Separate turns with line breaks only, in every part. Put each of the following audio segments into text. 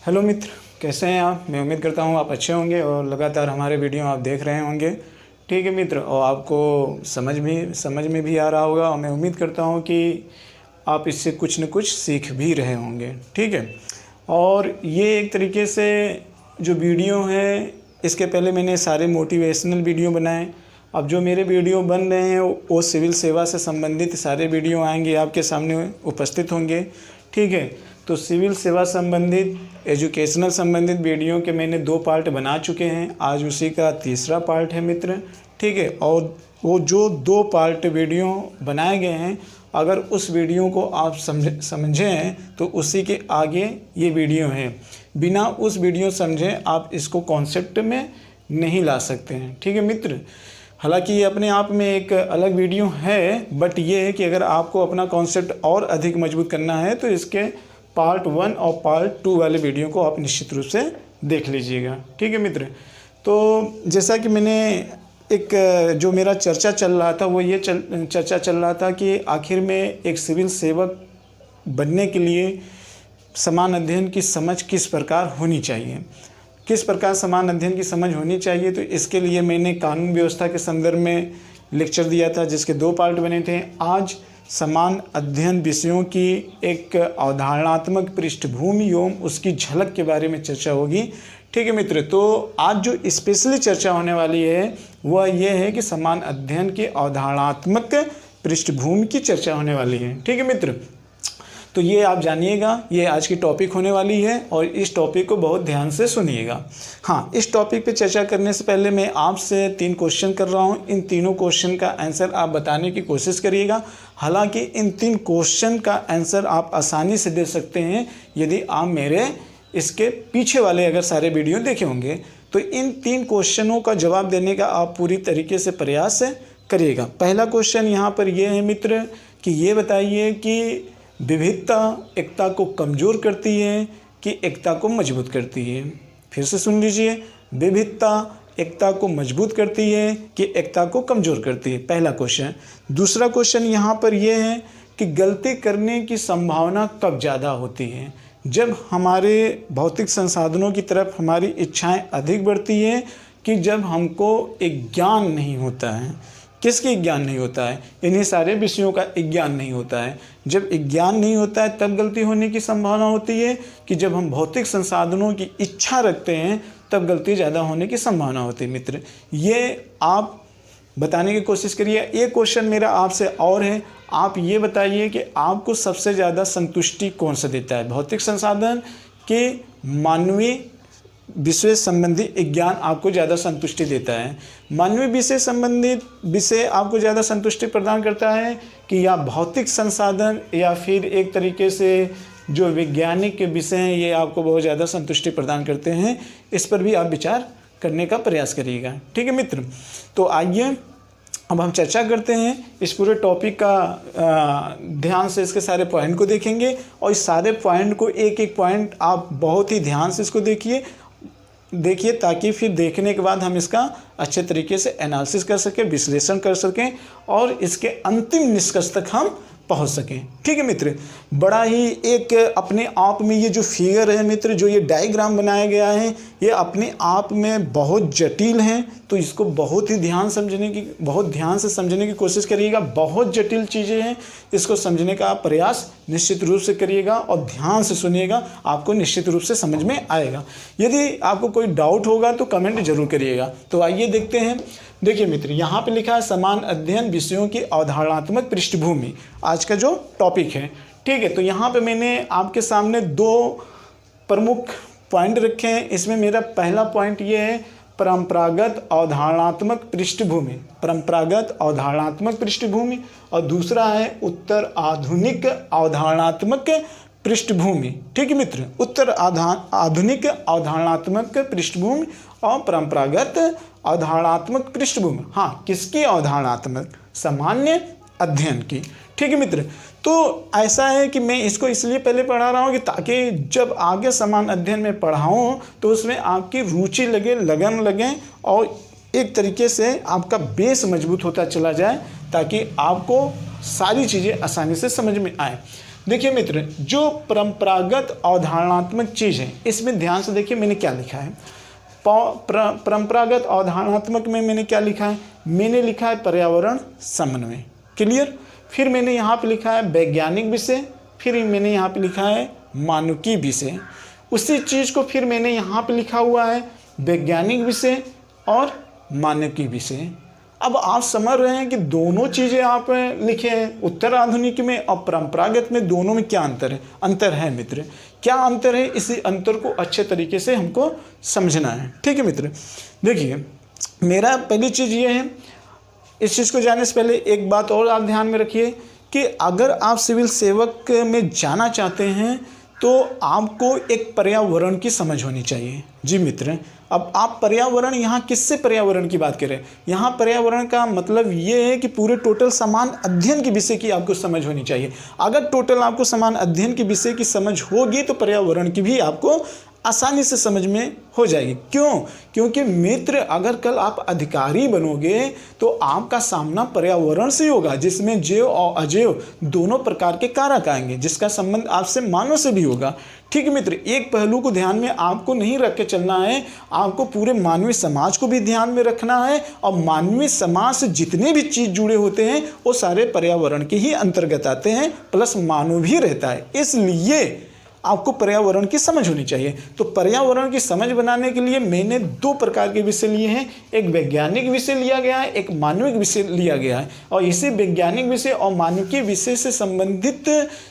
Hello मित्र, कैसे हैं आप। मैं उम्मीद करता हूँ आप अच्छे होंगे और लगातार हमारे वीडियो आप देख रहे होंगे। ठीक है मित्र, और आपको समझ में भी आ रहा होगा और मैं उम्मीद करता हूँ कि आप इससे कुछ न कुछ सीख भी रहे होंगे। ठीक है, और ये एक तरीके से जो वीडियो है, इसके पहले मैंने सारे मोटिवेशनल वीडियो बनाए। अब जो मेरे वीडियो बन रहे हैं वो सिविल सेवा से संबंधित सारे वीडियो आएंगे, आपके सामने उपस्थित होंगे। ठीक है, तो सिविल सेवा संबंधित, एजुकेशनल संबंधित वीडियो के मैंने 2 पार्ट बना चुके हैं। आज उसी का तीसरा पार्ट है मित्र। ठीक है, और वो जो 2 पार्ट वीडियो बनाए गए हैं, अगर उस वीडियो को आप समझे हैं तो उसी के आगे ये वीडियो है। बिना उस वीडियो समझे आप इसको कॉन्सेप्ट में नहीं ला सकते हैं। ठीक है मित्र, हालांकि ये अपने आप में एक अलग वीडियो है, बट ये है कि अगर आपको अपना कॉन्सेप्ट और अधिक मजबूत करना है तो इसके पार्ट 1 और पार्ट 2 वाले वीडियो को आप निश्चित रूप से देख लीजिएगा। ठीक है मित्र, तो जैसा कि मैंने एक जो मेरा चर्चा चल रहा था वो ये चर्चा चल रहा था कि आखिर में एक सिविल सेवक बनने के लिए समान अध्ययन की समझ किस प्रकार होनी चाहिए, किस प्रकार समान अध्ययन की समझ होनी चाहिए। तो इसके लिए मैंने कानून व्यवस्था के संदर्भ में लेक्चर दिया था, जिसके 2 पार्ट बने थे। आज समान अध्ययन विषयों की एक अवधारणात्मक पृष्ठभूमि एवं उसकी झलक के बारे में चर्चा होगी। ठीक है मित्र, तो आज जो स्पेशली चर्चा होने वाली है वह यह है कि समान अध्ययन की अवधारणात्मक पृष्ठभूमि की चर्चा होने वाली है। ठीक है मित्र, तो ये आप जानिएगा, ये आज की टॉपिक होने वाली है और इस टॉपिक को बहुत ध्यान से सुनिएगा। हाँ, इस टॉपिक पे चर्चा करने से पहले मैं आपसे 3 क्वेश्चन कर रहा हूँ। इन तीनों क्वेश्चन का आंसर आप बताने की कोशिश करिएगा। हालांकि इन 3 क्वेश्चन का आंसर आप आसानी से दे सकते हैं यदि आप मेरे इसके पीछे वाले अगर सारे वीडियो देखे होंगे। तो इन 3 क्वेश्चनों का जवाब देने का आप पूरी तरीके से प्रयास करिएगा। पहला क्वेश्चन यहाँ पर यह है मित्र कि ये बताइए कि विविधता एकता को कमज़ोर करती है कि एकता को मजबूत करती है। फिर से सुन लीजिए, विविधता एकता को मजबूत करती है कि एकता को कमज़ोर करती है, पहला क्वेश्चन। दूसरा क्वेश्चन यहाँ पर यह है कि गलती करने की संभावना कब ज़्यादा होती है, जब हमारे भौतिक संसाधनों की तरफ हमारी इच्छाएं अधिक बढ़ती हैं कि जब हमको एक ज्ञान नहीं होता है। किसके ज्ञान नहीं होता है? इन्हीं सारे विषयों का ज्ञान नहीं होता है। जब ज्ञान नहीं होता है तब गलती होने की संभावना होती है कि जब हम भौतिक संसाधनों की इच्छा रखते हैं तब गलती ज़्यादा होने की संभावना होती है। मित्र, ये आप बताने की कोशिश करिए। एक क्वेश्चन मेरा आपसे और है, आप ये बताइए कि आपको सबसे ज़्यादा संतुष्टि कौन सा देता है, भौतिक संसाधन के मानवीय विषय संबंधी ज्ञान आपको ज़्यादा संतुष्टि देता है? मानवीय विषय संबंधित विषय आपको ज़्यादा संतुष्टि प्रदान करता है कि या भौतिक संसाधन, या फिर एक तरीके से जो वैज्ञानिक के विषय हैं ये आपको बहुत ज़्यादा संतुष्टि प्रदान करते हैं? इस पर भी आप विचार करने का प्रयास करिएगा। ठीक है मित्र, तो आइए अब हम चर्चा करते हैं इस पूरे टॉपिक का। ध्यान से इसके सारे पॉइंट को देखेंगे और इस सारे पॉइंट को एक एक पॉइंट आप बहुत ही ध्यान से इसको देखिए ताकि फिर देखने के बाद हम इसका अच्छे तरीके से एनालिसिस कर सकें, विश्लेषण कर सकें और इसके अंतिम निष्कर्ष तक हम पहुंच सकें। ठीक है मित्र, बड़ा ही एक अपने आप में ये जो फिगर है मित्र, जो ये डायग्राम बनाया गया है, ये अपने आप में बहुत जटिल है। तो इसको बहुत ध्यान से समझने की कोशिश करिएगा। बहुत जटिल चीज़ें हैं, इसको समझने का प्रयास निश्चित रूप से करिएगा और ध्यान से सुनिएगा, आपको निश्चित रूप से समझ में आएगा। यदि आपको कोई डाउट होगा तो कमेंट जरूर करिएगा। तो आइए देखते हैं। देखिए मित्र, यहाँ पे लिखा है समान अध्ययन विषयों की अवधारणात्मक पृष्ठभूमि, आज का जो टॉपिक है। ठीक है, तो यहाँ पे मैंने आपके सामने 2 प्रमुख पॉइंट रखे हैं। इसमें मेरा पहला पॉइंट ये है परंपरागत अवधारणात्मक पृष्ठभूमि, परंपरागत अवधारणात्मक पृष्ठभूमि, और दूसरा है उत्तर आधुनिक अवधारणात्मक पृष्ठभूमि। ठीक है मित्र, उत्तर आधुनिक अवधारणात्मक पृष्ठभूमि और परंपरागत अवधारणात्मक पृष्ठभूमि। हाँ, किसकी अवधारणात्मक? सामान्य अध्ययन की। ठीक है मित्र, तो ऐसा है कि मैं इसको इसलिए पहले पढ़ा रहा हूँ कि ताकि जब आगे समान अध्ययन में पढ़ाऊँ तो उसमें आपकी रुचि लगे, लगन लगे और एक तरीके से आपका बेस मजबूत होता चला जाए, ताकि आपको सारी चीज़ें आसानी से समझ में आए। देखिए मित्र, जो परंपरागत अवधारणात्मक चीज़ है इसमें ध्यान से देखिए मैंने क्या लिखा है। परंपरागत अवधारणात्मक में मैंने क्या लिखा है, मैंने लिखा है पर्यावरण समन्वय। क्लियर। फिर मैंने यहाँ पे लिखा है वैज्ञानिक विषय, फिर मैंने यहाँ पे लिखा है मानविकी विषय। उसी चीज़ को फिर मैंने यहाँ पे लिखा हुआ है वैज्ञानिक विषय और मानविकी विषय। अब आप समझ रहे हैं कि दोनों चीज़ें आप लिखे हैं, उत्तर आधुनिक में और परंपरागत में, दोनों में क्या अंतर है। अंतर है मित्र, क्या अंतर है, इसी अंतर को अच्छे तरीके से हमको समझना है। ठीक है मित्र, देखिए मेरा पहली चीज़ ये है, इस चीज़ को जानने से पहले एक बात और आप ध्यान में रखिए कि अगर आप सिविल सेवक में जाना चाहते हैं तो आपको एक पर्यावरण की समझ होनी चाहिए। जी मित्र, अब आप पर्यावरण, यहाँ किससे पर्यावरण की बात करें, यहाँ पर्यावरण का मतलब ये है कि पूरे टोटल समान अध्ययन के विषय की आपको समझ होनी चाहिए। अगर टोटल आपको समान अध्ययन के विषय की समझ होगी तो पर्यावरण की भी आपको आसानी से समझ में हो जाएगी। क्यों? क्योंकि मित्र अगर कल आप अधिकारी बनोगे तो आपका सामना पर्यावरण से होगा, जिसमें जैव और अजैव दोनों प्रकार के कारक आएंगे, जिसका संबंध आपसे मानव से भी होगा। ठीक है मित्र, एक पहलू को ध्यान में आपको नहीं रख के चलना है, आपको पूरे मानवीय समाज को भी ध्यान में रखना है। और मानवीय समाज से जितने भी चीज़ जुड़े होते हैं वो सारे पर्यावरण के ही अंतर्गत आते हैं, प्लस मानव भी रहता है। इसलिए आपको पर्यावरण की समझ होनी चाहिए। तो पर्यावरण की समझ बनाने के लिए मैंने दो प्रकार के विषय लिए हैं, एक वैज्ञानिक विषय लिया गया है, एक मानविक विषय लिया गया है। और इसी वैज्ञानिक विषय और मानविक विषय से संबंधित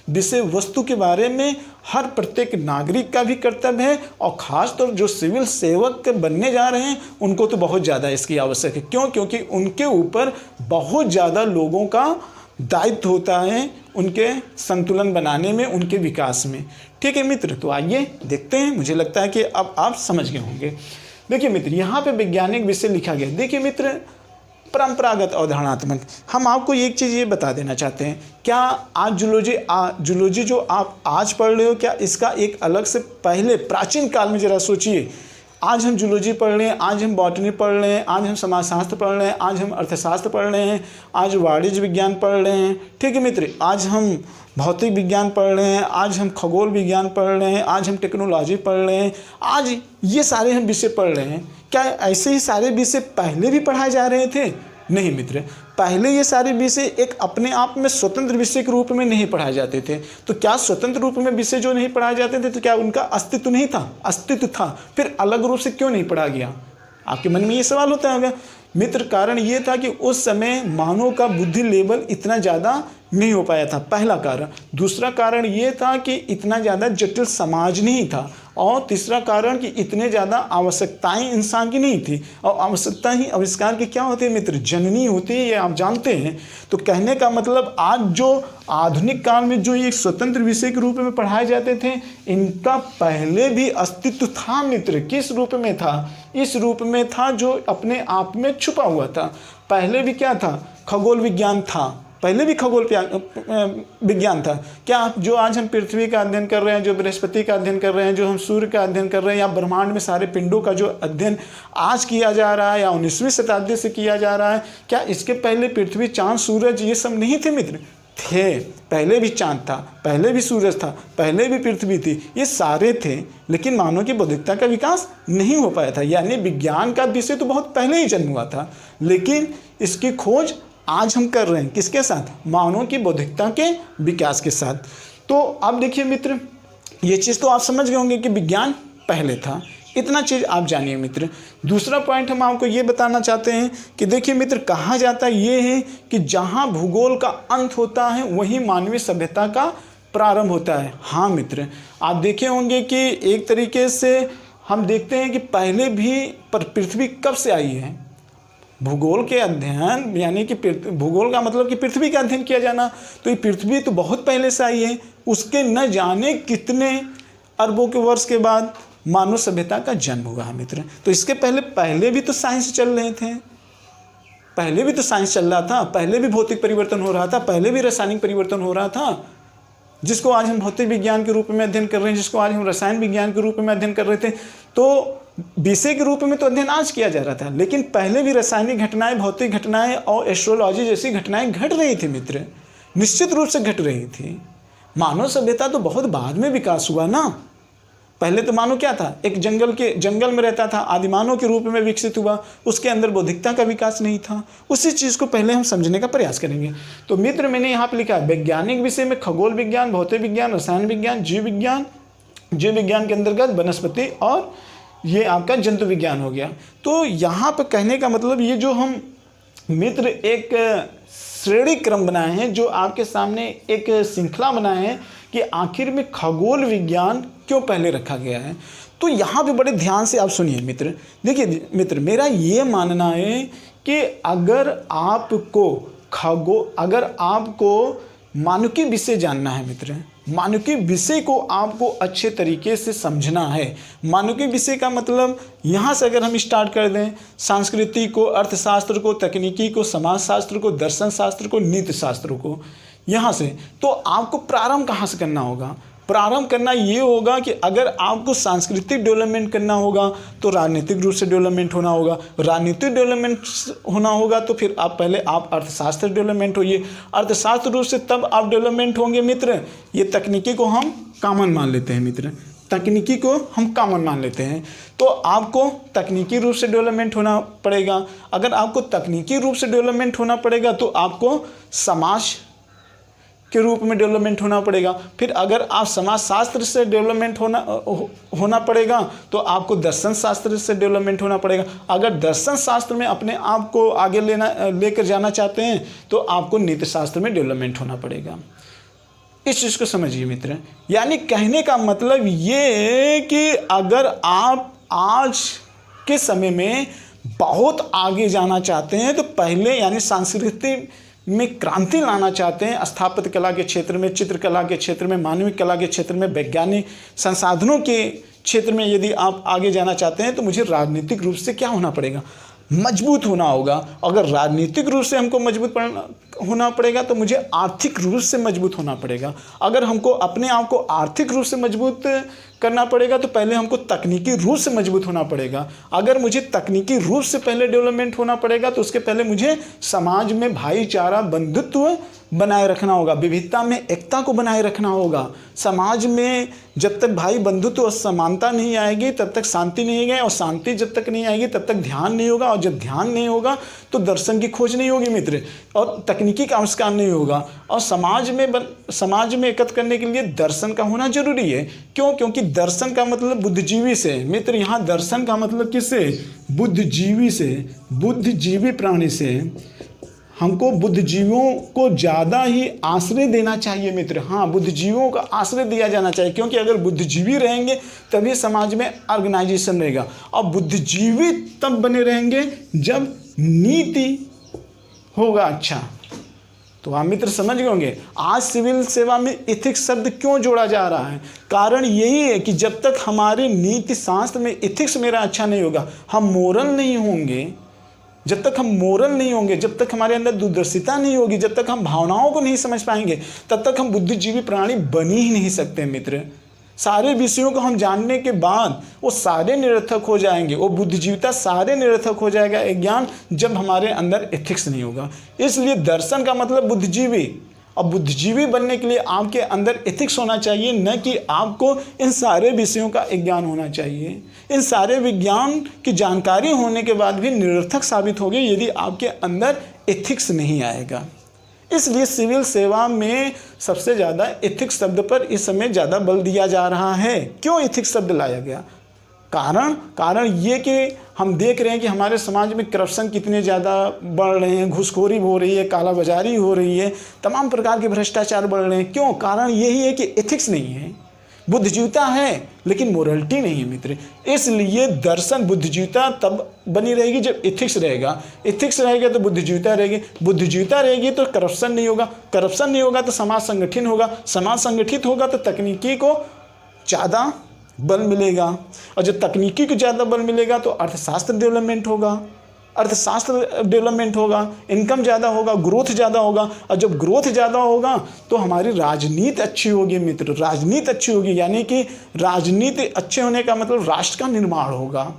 विषय वस्तु के बारे में हर प्रत्येक नागरिक का भी कर्तव्य है, और खासतौर जो सिविल सेवक बनने जा रहे हैं उनको तो बहुत ज़्यादा इसकी आवश्यक है। क्यों? क्योंकि उनके ऊपर बहुत ज़्यादा लोगों का दायित्व होता है उनके संतुलन बनाने में, उनके विकास में। ठीक है मित्र, तो आइए देखते हैं। मुझे लगता है कि अब आप समझ गए होंगे। देखिए मित्र, यहाँ पे वैज्ञानिक विषय लिखा गया। देखिए मित्र, परंपरागत अवधारणात्मक, हम आपको एक चीज़ ये बता देना चाहते हैं, क्या आज जूलॉजी जो आप आज पढ़ रहे हो, क्या इसका एक अलग से पहले प्राचीन काल में जरा सोचिए। आज हम जूलॉजी पढ़ रहे हैं, आज हम बॉटनी पढ़ रहे हैं, आज हम समाजशास्त्र पढ़ रहे हैं, आज हम अर्थशास्त्र पढ़ रहे हैं, आज वाणिज्य विज्ञान पढ़ रहे हैं। ठीक है मित्र, आज हम भौतिक विज्ञान पढ़ रहे हैं, आज हम खगोल विज्ञान पढ़ रहे हैं, आज हम टेक्नोलॉजी पढ़ रहे हैं, आज ये सारे हम विषय पढ़ रहे हैं। क्या ऐसे ही सारे विषय पहले भी पढ़ाए जा रहे थे? नहीं मित्र, पहले ये सारे विषय एक अपने आप में स्वतंत्र विषय के रूप में नहीं पढ़ाए जाते थे। तो क्या स्वतंत्र रूप में विषय जो नहीं पढ़ाए जाते थे तो क्या उनका अस्तित्व नहीं था? अस्तित्व था, फिर अलग रूप से क्यों नहीं पढ़ा गया? आपके मन में ये सवाल होता होगा मित्र। कारण ये था कि उस समय मानव का बुद्धि लेवल इतना ज़्यादा नहीं हो पाया था, पहला कारण। दूसरा कारण ये था कि इतना ज़्यादा जटिल समाज नहीं था, और तीसरा कारण कि इतने ज़्यादा आवश्यकताएं इंसान की नहीं थी। और आवश्यकता ही आविष्कार की क्या होती है मित्र? जननी होती है, ये आप जानते हैं। तो कहने का मतलब आज जो आधुनिक काल में जो ये स्वतंत्र विषय के रूप में पढ़ाए जाते थे, इनका पहले भी अस्तित्व था मित्र। किस रूप में था? इस रूप में था जो अपने आप में छुपा हुआ था। पहले भी क्या था? खगोल विज्ञान था, पहले भी खगोल विज्ञान था। क्या जो आज हम पृथ्वी का अध्ययन कर रहे हैं, जो बृहस्पति का अध्ययन कर रहे हैं, जो हम सूर्य का अध्ययन कर रहे हैं, या ब्रह्मांड में सारे पिंडों का जो अध्ययन आज किया जा रहा है या 19वीं शताब्दी से किया जा रहा है, क्या इसके पहले पृथ्वी, चांद, सूरज ये सब नहीं थे मित्र? थे। पहले भी चांद था, पहले भी सूरज था, पहले भी पृथ्वी थी, ये सारे थे। लेकिन मानव की बौद्धिकता का विकास नहीं हो पाया था। यानी विज्ञान का विषय तो बहुत पहले ही जन्म हुआ था, लेकिन इसकी खोज आज हम कर रहे हैं किसके साथ? मानव की बौद्धिकता के विकास के साथ। तो अब देखिए मित्र, ये चीज़ तो आप समझ गए होंगे कि विज्ञान पहले था। इतना चीज़ आप जानिए मित्र। दूसरा पॉइंट हम आपको ये बताना चाहते हैं कि देखिए मित्र, कहा जाता ये है कि जहाँ भूगोल का अंत होता है वहीं मानवीय सभ्यता का प्रारंभ होता है। हाँ मित्र, आप देखे होंगे कि एक तरीके से हम देखते हैं कि पहले भी पृथ्वी कब से आई है? भूगोल के अध्ययन, यानी कि भूगोल का मतलब कि पृथ्वी का अध्ययन किया जाना, तो ये पृथ्वी तो बहुत पहले से आई है। उसके न जाने कितने अरबों के वर्ष के बाद मानव सभ्यता का जन्म हुआ है मित्र। तो इसके पहले भी तो साइंस चल रहे थे, पहले भी तो साइंस चल रहा था, पहले भी भौतिक परिवर्तन हो रहा था, पहले भी रासायनिक परिवर्तन हो रहा था, जिसको आज हम भौतिक विज्ञान के रूप में अध्ययन कर रहे हैं, जिसको आज हम रसायन विज्ञान के रूप में अध्ययन कर रहे थे। तो विषय के रूप में तो अध्ययन आज किया जा रहा था, लेकिन पहले भी रासायनिक घटनाएं, भौतिक घटनाएं और एस्ट्रोलॉजी जैसी घटनाएं घट रही थी मित्र, निश्चित रूप से घट रही थी। मानव सभ्यता तो बहुत बाद में विकास हुआ ना। पहले तो मानव क्या था, एक जंगल में रहता था, आदिमानव के रूप में विकसित हुआ, उसके अंदर बौद्धिकता का विकास नहीं था। उसी चीज़ को पहले हम समझने का प्रयास करेंगे। तो मित्र मैंने यहाँ पे लिखा है वैज्ञानिक विषय में खगोल विज्ञान, भौतिक विज्ञान, रसायन विज्ञान, जीव विज्ञान के अंतर्गत वनस्पति और ये आपका जंतु विज्ञान हो गया। तो यहाँ पर कहने का मतलब ये जो हम मित्र एक श्रेणी क्रम बनाए हैं, जो आपके सामने एक श्रृंखला बनाए हैं कि आखिर में खगोल विज्ञान क्यों पहले रखा गया है। तो यहाँ पे बड़े ध्यान से आप सुनिए मित्र। देखिए मित्र, मेरा ये मानना है कि अगर आपको मानविकी विषय जानना है मित्र, मानविकी विषय को आपको अच्छे तरीके से समझना है। मानविकी विषय का मतलब यहाँ से अगर हम स्टार्ट कर दें, संस्कृति को, अर्थशास्त्र को, तकनीकी को, समाजशास्त्र को, दर्शन शास्त्र को, नीति शास्त्र को, यहाँ से तो आपको प्रारंभ कहाँ से करना होगा? प्रारंभ करना ये होगा कि अगर आपको सांस्कृतिक डेवलपमेंट करना होगा तो राजनीतिक रूप से डेवलपमेंट होना होगा। राजनीतिक डेवलपमेंट होना होगा तो फिर आप अर्थशास्त्र डेवलपमेंट होइए। अर्थशास्त्र रूप से तब आप डेवलपमेंट होंगे मित्र। ये तकनीकी को हम कॉमन मान लेते हैं मित्र, तकनीकी को हम कॉमन मान लेते हैं। तो आपको तकनीकी रूप से डेवलपमेंट होना पड़ेगा। अगर आपको तकनीकी रूप से डेवलपमेंट होना पड़ेगा तो आपको समाज के रूप में डेवलपमेंट होना पड़ेगा। फिर अगर आप समाजशास्त्र से डेवलपमेंट होना पड़ेगा तो आपको दर्शन शास्त्र से डेवलपमेंट होना पड़ेगा। अगर दर्शन शास्त्र में अपने आप को आगे लेकर जाना चाहते हैं तो आपको नीति शास्त्र में डेवलपमेंट होना पड़ेगा। इस चीज़ को समझिए मित्र। यानी कहने का मतलब ये कि अगर आप आज के समय में बहुत आगे जाना चाहते हैं तो पहले यानी सांस्कृतिक में क्रांति लाना चाहते हैं, स्थापत्य कला के क्षेत्र में, चित्रकला के क्षेत्र में, मानविक कला के क्षेत्र में, वैज्ञानिक संसाधनों के क्षेत्र में यदि आप आगे जाना चाहते हैं तो मुझे राजनीतिक रूप से क्या होना पड़ेगा? मजबूत होना होगा। अगर राजनीतिक रूप से हमको मजबूत होना पड़ेगा तो मुझे आर्थिक रूप से मजबूत होना पड़ेगा। अगर हमको अपने आप को आर्थिक रूप से मजबूत करना पड़ेगा तो पहले हमको तकनीकी रूप से मजबूत होना पड़ेगा। अगर मुझे तकनीकी रूप से पहले डेवलपमेंट होना पड़ेगा तो उसके पहले मुझे समाज में भाईचारा, बंधुत्व बनाए रखना होगा, विविधता में एकता को बनाए रखना होगा। समाज में जब तक भाई बंधुत्व और समानता नहीं आएगी तब तक शांति नहीं आएगी, और शांति जब तक नहीं आएगी तब तक ध्यान नहीं होगा, और जब ध्यान नहीं होगा तो दर्शन की खोज नहीं होगी मित्र, और तकनीकी का आविष्कार नहीं होगा। और समाज में एकत्र करने के लिए दर्शन का होना जरूरी है। क्यों? क्योंकि दर्शन का मतलब बुद्धिजीवी से मित्र। यहाँ दर्शन का मतलब किससे? बुद्धिजीवी से, बुद्धिजीवी प्राणी से। हमको बुद्धिजीवियों को ज़्यादा ही आश्रय देना चाहिए मित्र। हाँ, बुद्धिजीवियों का आश्रय दिया जाना चाहिए, क्योंकि अगर बुद्धिजीवी रहेंगे तभी समाज में ऑर्गेनाइजेशन रहेगा। और बुद्धिजीवी तब बने रहेंगे जब नीति होगा अच्छा। तो आप मित्र समझ गए होंगे आज सिविल सेवा में एथिक्स शब्द क्यों जोड़ा जा रहा है। कारण यही है कि जब तक हमारे नीति शास्त्र में एथिक्स मेरा अच्छा नहीं होगा, हम मोरल नहीं होंगे, जब तक हम मोरल नहीं होंगे, जब तक हमारे अंदर दूरदर्शिता नहीं होगी, जब तक हम भावनाओं को नहीं समझ पाएंगे, तब तक हम बुद्धिजीवी प्राणी बन ही नहीं सकते मित्र। सारे विषयों को हम जानने के बाद वो सारे निरर्थक हो जाएंगे, वो बुद्धिजीविता सारे निरर्थक हो जाएगा ज्ञान, जब हमारे अंदर एथिक्स नहीं होगा। इसलिए दर्शन का मतलब बुद्धिजीवी, और बुद्धिजीवी बनने के लिए आपके अंदर एथिक्स होना चाहिए, न कि आपको इन सारे विषयों का ज्ञान होना चाहिए। इन सारे विज्ञान की जानकारी होने के बाद भी निरर्थक साबित होगी यदि आपके अंदर एथिक्स नहीं आएगा। इसलिए सिविल सेवा में सबसे ज़्यादा एथिक्स शब्द पर इस समय ज़्यादा बल दिया जा रहा है। क्यों एथिक्स शब्द लाया गया? कारण ये कि हम देख रहे हैं कि हमारे समाज में करप्शन कितने ज़्यादा बढ़ रहे हैं, घूसखोरी हो रही है, कालाबाजारी हो रही है, तमाम प्रकार के भ्रष्टाचार बढ़ रहे हैं। क्यों? कारण यही है कि एथिक्स नहीं है। बुद्धिजीविता है लेकिन मोरलिटी नहीं है मित्र। इसलिए दर्शन बुद्धिजीविता तब बनी रहेगी जब एथिक्स रहेगा। एथिक्स रहेगा तो बुद्धिजीविता रहेगी, बुद्धिजीविता रहेगी तो करप्शन नहीं होगा, करप्शन नहीं होगा तो समाज संगठित होगा, समाज संगठित होगा तो तकनीकी को ज़्यादा बल मिलेगा, और जब तकनीकी को ज़्यादा बल मिलेगा तो अर्थशास्त्र डेवलपमेंट होगा, अर्थशास्त्र डेवलपमेंट होगा, इनकम ज़्यादा होगा, ग्रोथ ज़्यादा होगा, और जब ग्रोथ ज़्यादा होगा तो हमारी राजनीति अच्छी होगी मित्र। राजनीति अच्छी होगी यानी कि राजनीति अच्छे होने का मतलब राष्ट्र का निर्माण होगा,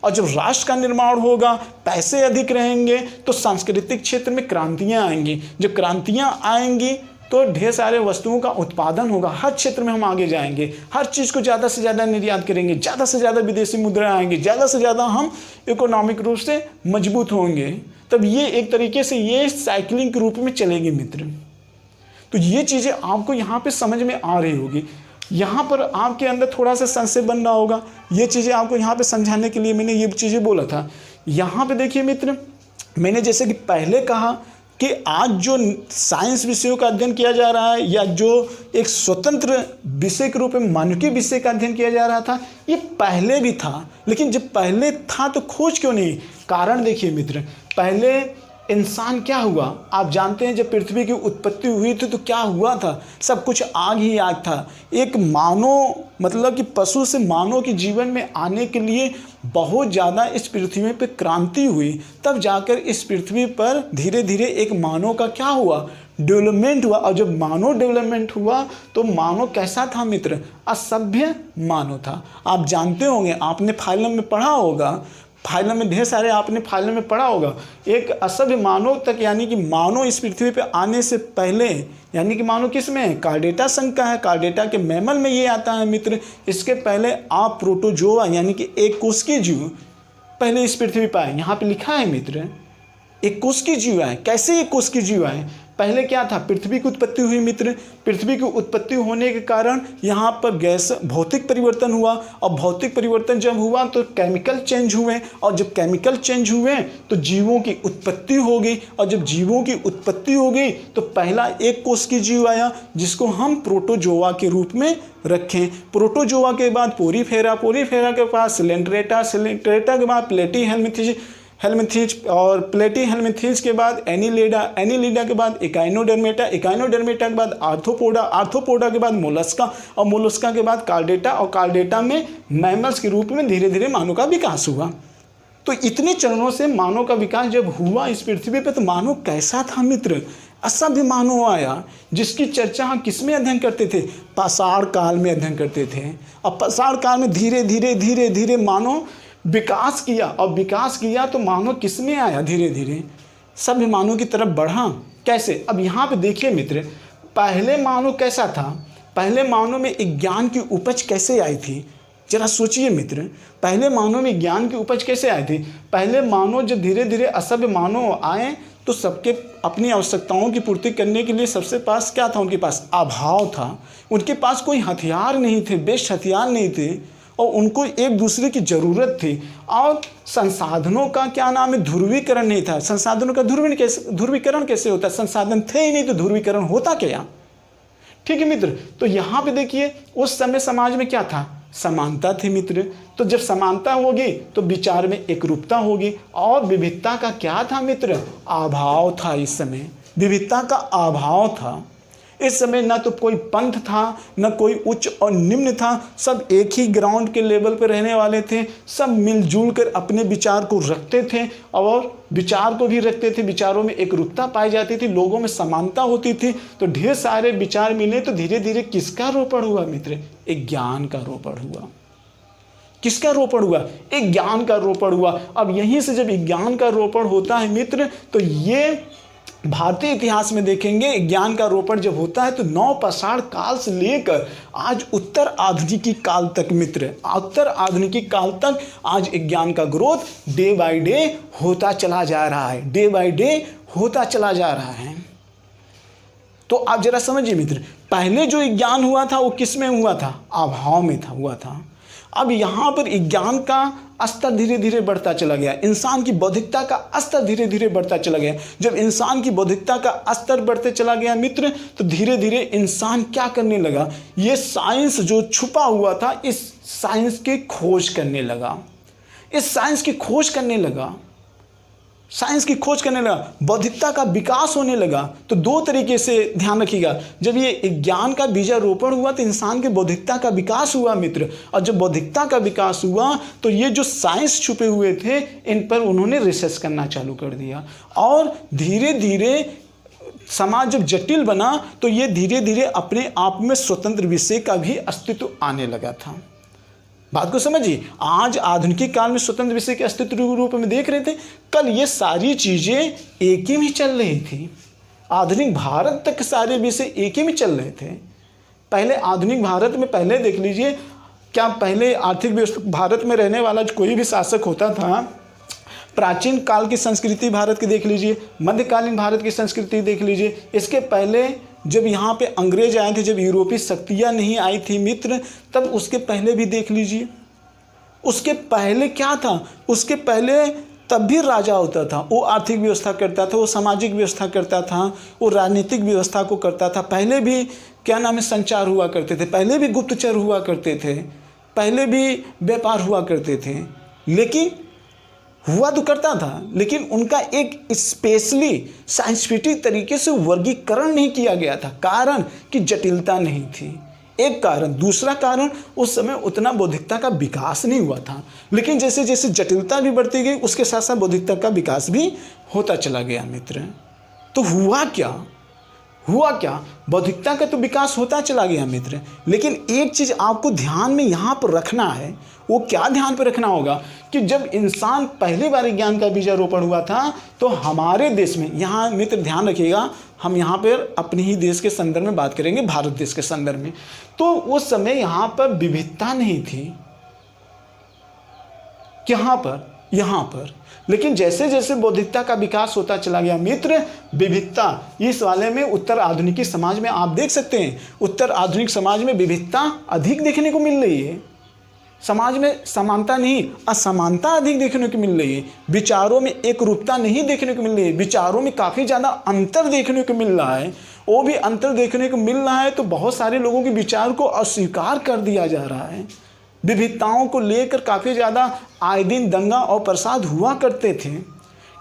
और जब राष्ट्र का निर्माण होगा, पैसे अधिक रहेंगे तो सांस्कृतिक क्षेत्र में क्रांतियाँ आएंगी। जब क्रांतियाँ आएंगी तो ढेर सारे वस्तुओं का उत्पादन होगा, हर क्षेत्र में हम आगे जाएंगे, हर चीज़ को ज़्यादा से ज़्यादा निर्यात करेंगे, ज़्यादा से ज़्यादा विदेशी मुद्रा आएंगे, ज़्यादा से ज़्यादा हम इकोनॉमिक रूप से मजबूत होंगे। तब ये एक तरीके से ये साइकिलिंग के रूप में चलेगी मित्र। तो ये चीज़ें आपको यहाँ पे समझ में आ रही होगी, यहाँ पर आपके अंदर थोड़ा सा संशय बन रहा होगा। ये चीज़ें आपको यहाँ पे समझाने के लिए मैंने ये चीज़ें बोला था। यहाँ पे देखिए मित्र, मैंने जैसे कि पहले कहा कि आज जो साइंस विषयों का अध्ययन किया जा रहा है या जो एक स्वतंत्र विषय के रूप में मानवीय विषय का अध्ययन किया जा रहा था, ये पहले भी था। लेकिन जब पहले था तो खोज क्यों नहीं? कारण देखिए मित्र, पहले इंसान क्या हुआ आप जानते हैं, जब पृथ्वी की उत्पत्ति हुई थी तो क्या हुआ था? सब कुछ आग ही आग था। एक मानव मतलब कि पशु से मानव के जीवन में आने के लिए बहुत ज़्यादा इस पृथ्वी पे क्रांति हुई, तब जाकर इस पृथ्वी पर धीरे धीरे एक मानव का क्या हुआ? डेवलपमेंट हुआ। और जब मानव डेवलपमेंट हुआ तो मानव कैसा था मित्र? असभ्य मानव था। आप जानते होंगे, आपने फाइलम में पढ़ा होगा, फाइलम में ढेर सारे आपने फाइलम में पढ़ा होगा, एक असभ्य मानव तक, यानी कि मानव इस पृथ्वी पे आने से पहले, यानी कि मानव किस में है? कार्डेटा संघ का है, कार्डेटा के मैमल में ये आता है मित्र। इसके पहले आप प्रोटोजोआ यानी कि एक कोशिकीय जीव पहले इस पृथ्वी पर आए। यहाँ पे लिखा है मित्र, एक कोशिकीय जीव आए। कैसे एक कोशिकीय जीव आए? पहले क्या था? पृथ्वी की उत्पत्ति हुई मित्र। पृथ्वी की उत्पत्ति होने के कारण यहाँ पर गैस भौतिक परिवर्तन हुआ, और भौतिक परिवर्तन जब हुआ तो केमिकल चेंज हुए, और जब केमिकल चेंज हुए तो जीवों की उत्पत्ति हो गई, और जब जीवों की उत्पत्ति हो गई तो पहला एक कोशिकीय जीव आया जिसको हम प्रोटोजोआ के रूप में रखें। प्रोटोजोआ के बाद पोरीफेरा, पोरीफेरा के पास सिलेंट्रेटा, सिलेंट्रेटा के बाद हेलमिंथीज, और प्लेटी हेलमिंथीज के बाद एनीलिडा, एनीलिडा के बाद इकाइनोडर्मेटा, इकाइनोडर्मेटा के बाद आर्थ्रोपोडा, आर्थ्रोपोडा के बाद मोलस्का, और मोलस्का के बाद कार्डेटा, और कार्डेटा में मैमल्स के रूप में धीरे धीरे मानव का विकास हुआ। तो इतने चरणों से मानव का विकास जब हुआ इस पृथ्वी पे, तो मानव कैसा था मित्र? असभ्य मानव आया, जिसकी चर्चा हम किस में अध्ययन करते थे? पाषाण काल में अध्ययन करते थे। और पाषाण काल में धीरे धीरे धीरे धीरे मानव विकास किया, और विकास किया तो मानव किस में आया? धीरे धीरे सभ्य मानव की तरफ बढ़ा। कैसे? अब यहाँ पे देखिए मित्र, पहले मानव कैसा था? पहले मानव में एक ज्ञान की उपज कैसे आई थी? जरा सोचिए मित्र, पहले मानव में ज्ञान की उपज कैसे आई थी? पहले मानव जब धीरे धीरे असभ्य मानव आए तो सबके अपनी आवश्यकताओं की पूर्ति करने के लिए सबसे पास क्या था? उनके पास अभाव था। उनके पास कोई हथियार नहीं थे, बेस्ट हथियार नहीं थे, और उनको एक दूसरे की ज़रूरत थी। और संसाधनों का क्या नाम है? ध्रुवीकरण नहीं था। संसाधनों का ध्रुवीकरण कैसे होता है? संसाधन थे ही नहीं तो ध्रुवीकरण होता क्या? ठीक है मित्र, तो यहाँ पे देखिए उस समय समाज में क्या था? समानता थी मित्र। तो जब समानता होगी तो विचार में एकरूपता होगी, और विविधता का क्या था मित्र? अभाव था। इस समय विविधता का अभाव था। इस समय न तो कोई पंथ था, न कोई उच्च और निम्न था, सब एक ही ग्राउंड के लेवल पर रहने वाले थे। सब मिलजुल कर अपने विचार को रखते थे, और विचार को भी रखते थे। विचारों में एकरूपता पाई जाती थी, लोगों में समानता होती थी। तो ढेर सारे विचार मिले तो धीरे धीरे किसका रोपण हुआ मित्र? एक ज्ञान का रोपण हुआ। किसका रोपण हुआ? एक ज्ञान का रोपण हुआ। अब यहीं से जब ज्ञान का रोपण होता है मित्र, तो ये भारतीय इतिहास में देखेंगे ज्ञान का रोपण जब होता है तो नवपाषाण काल से लेकर आज उत्तर आधुनिकी काल तक मित्र, उत्तर आधुनिकी काल तक आज ज्ञान का ग्रोथ डे बाय डे होता चला जा रहा है, डे बाय डे होता चला जा रहा है। तो आप जरा समझिए मित्र, पहले जो ज्ञान हुआ था वो किस में हुआ था? अभाव में हुआ था। अब यहाँ पर ज्ञान का स्तर धीरे धीरे बढ़ता चला गया, इंसान की बौद्धिकता का स्तर धीरे धीरे बढ़ता चला गया। जब इंसान की बौद्धिकता का स्तर बढ़ते चला गया मित्र, तो धीरे धीरे इंसान क्या करने लगा? ये साइंस जो छुपा हुआ था, इस साइंस की खोज करने लगा, इस साइंस की खोज करने लगा, साइंस की खोज करने लगा, बौद्धिकता का विकास होने लगा। तो दो तरीके से ध्यान रखिएगा, जब ये ज्ञान का बीजारोपण हुआ तो इंसान के बौद्धिकता का विकास हुआ मित्र, और जब बौद्धिकता का विकास हुआ तो ये जो साइंस छुपे हुए थे इन पर उन्होंने रिसर्च करना चालू कर दिया, और धीरे धीरे समाज जब जटिल बना तो ये धीरे धीरे अपने आप में स्वतंत्र विषय का भी अस्तित्व आने लगा था। बात को समझिए, आज आधुनिक काल में स्वतंत्र विषय के अस्तित्व रूप में देख रहे थे, कल ये सारी चीजें एक ही में चल रही थी। आधुनिक भारत तक सारे विषय एक ही में चल रहे थे। पहले आधुनिक भारत में पहले देख लीजिए, क्या पहले आर्थिक व्यवस्था भारत में रहने वाला कोई भी शासक होता था, प्राचीन काल की संस्कृति भारत की देख लीजिए, मध्यकालीन भारत की संस्कृति देख लीजिए, इसके पहले जब यहाँ पे अंग्रेज आए थे, जब यूरोपीय शक्तियाँ नहीं आई थी मित्र, तब उसके पहले भी देख लीजिए, उसके पहले क्या था, उसके पहले तब भी राजा होता था, वो आर्थिक व्यवस्था करता था, वो सामाजिक व्यवस्था करता था, वो राजनीतिक व्यवस्था को करता था। पहले भी क्या नाम है, संचार हुआ करते थे, पहले भी गुप्तचर हुआ करते थे, पहले भी व्यापार हुआ करते थे, लेकिन हुआ तो करता था, लेकिन उनका एक स्पेशली साइंटिफिक तरीके से वर्गीकरण नहीं किया गया था। कारण कि जटिलता नहीं थी, एक कारण। दूसरा कारण, उस समय उतना बौद्धिकता का विकास नहीं हुआ था, लेकिन जैसे जैसे जटिलता भी बढ़ती गई, उसके साथ साथ बौद्धिकता का विकास भी होता चला गया मित्र। तो हुआ क्या, बौद्धिकता का तो विकास होता चला गया मित्र, लेकिन एक चीज़ आपको ध्यान में यहाँ पर रखना है। वो क्या ध्यान पर रखना होगा कि जब इंसान पहली बार ज्ञान का बीजारोपण हुआ था, तो हमारे देश में, यहाँ मित्र ध्यान रखिएगा, हम यहाँ पर अपने ही देश के संदर्भ में बात करेंगे, भारत देश के संदर्भ में, तो उस समय यहाँ पर विविधता नहीं थी, यहाँ पर लेकिन जैसे जैसे बौद्धिकता का विकास होता चला गया मित्र, विविधता इस वाले में उत्तर आधुनिक समाज में आप देख सकते हैं, उत्तर आधुनिक समाज में विविधता अधिक देखने को मिल रही है। समाज में समानता नहीं, असमानता अधिक देखने को मिल रही है। विचारों में एक रूपता नहीं देखने को मिल रही है, विचारों में काफ़ी ज़्यादा अंतर देखने को मिल रहा है। वो भी अंतर देखने को मिल रहा है तो बहुत सारे लोगों के विचार को अस्वीकार कर दिया जा रहा है। विविधताओं को लेकर काफ़ी ज़्यादा आए दिन दंगा और प्रसाद हुआ करते थे।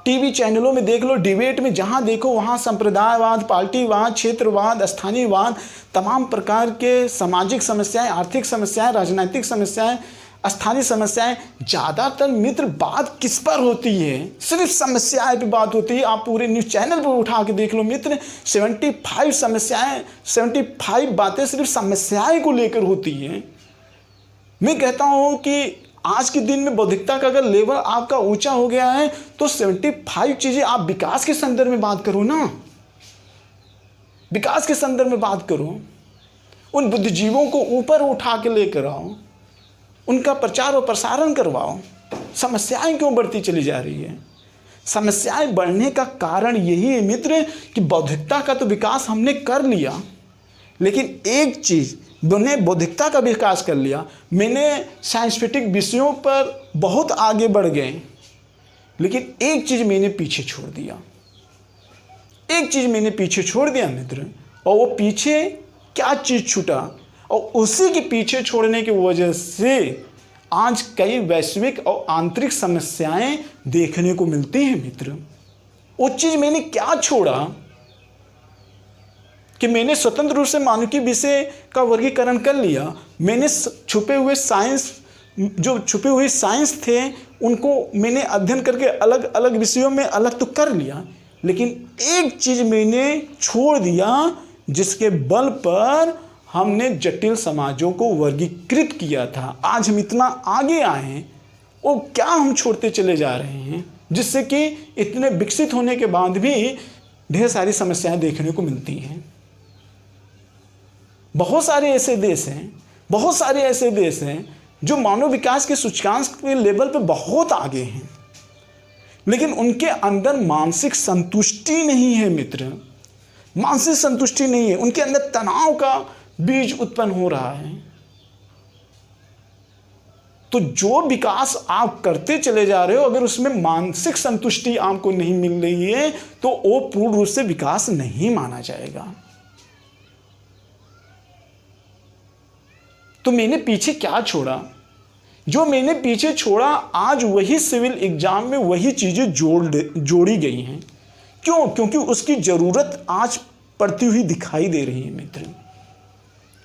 टीवी चैनलों में देख लो, डिबेट में जहाँ देखो वहाँ संप्रदायवाद, पार्टीवाद, क्षेत्रवाद, स्थानीयवाद, तमाम प्रकार के सामाजिक समस्याएं, आर्थिक समस्याएं, राजनीतिक समस्याएं, स्थानीय समस्याएं, ज़्यादातर मित्र बात किस पर होती है? सिर्फ समस्याएं पे बात होती है। आप पूरे न्यूज़ चैनल पर उठा के देख लो मित्र, 75 बातें सिर्फ समस्याएं को लेकर होती हैं। मैं कहता हूँ कि आज के दिन में बौद्धिकता का अगर लेवल आपका ऊंचा हो गया है तो 75 चीज़ें आप विकास के संदर्भ में बात करो ना, विकास के संदर्भ में बात करो। उन बुद्धिजीवों को ऊपर उठा के लेकर आओ, उनका प्रचार और प्रसारण करवाओ। समस्याएं क्यों बढ़ती चली जा रही है? समस्याएं बढ़ने का कारण यही है मित्र कि बौद्धिकता का तो विकास हमने कर लिया, लेकिन एक चीज़, मैंने बौद्धिकता का विकास कर लिया, मैंने साइंटिफिक विषयों पर बहुत आगे बढ़ गए, लेकिन एक चीज़ मैंने पीछे छोड़ दिया, एक चीज़ मैंने पीछे छोड़ दिया मित्र। और वो पीछे क्या चीज़ छूटा, और उसी के पीछे छोड़ने की वजह से आज कई वैश्विक और आंतरिक समस्याएं देखने को मिलती हैं मित्र। वो चीज़ मैंने क्या छोड़ा कि मैंने स्वतंत्र रूप से मानविकी विषय का वर्गीकरण कर लिया। मैंने छुपे हुए साइंस थे उनको मैंने अध्ययन करके अलग अलग विषयों में अलग तो कर लिया, लेकिन एक चीज़ मैंने छोड़ दिया जिसके बल पर हमने जटिल समाजों को वर्गीकृत किया था। आज हम इतना आगे आए हैं, वो क्या हम छोड़ते चले जा रहे हैं, जिससे कि इतने विकसित होने के बाद भी ढेर सारी समस्याएं देखने को मिलती हैं। बहुत सारे ऐसे देश हैं जो मानव विकास के सूचकांक के लेवल पे बहुत आगे हैं, लेकिन उनके अंदर मानसिक संतुष्टि नहीं है मित्र, मानसिक संतुष्टि नहीं है। उनके अंदर तनाव का बीज उत्पन्न हो रहा है। तो जो विकास आप करते चले जा रहे हो, अगर उसमें मानसिक संतुष्टि आपको नहीं मिल रही है तो वो पूर्ण रूप से विकास नहीं माना जाएगा। तो मैंने पीछे क्या छोड़ा? जो मैंने पीछे छोड़ा, आज वही सिविल एग्जाम में वही चीज़ें जोड़ी गई हैं। क्यों? क्योंकि उसकी ज़रूरत आज पड़ती हुई दिखाई दे रही है मित्र।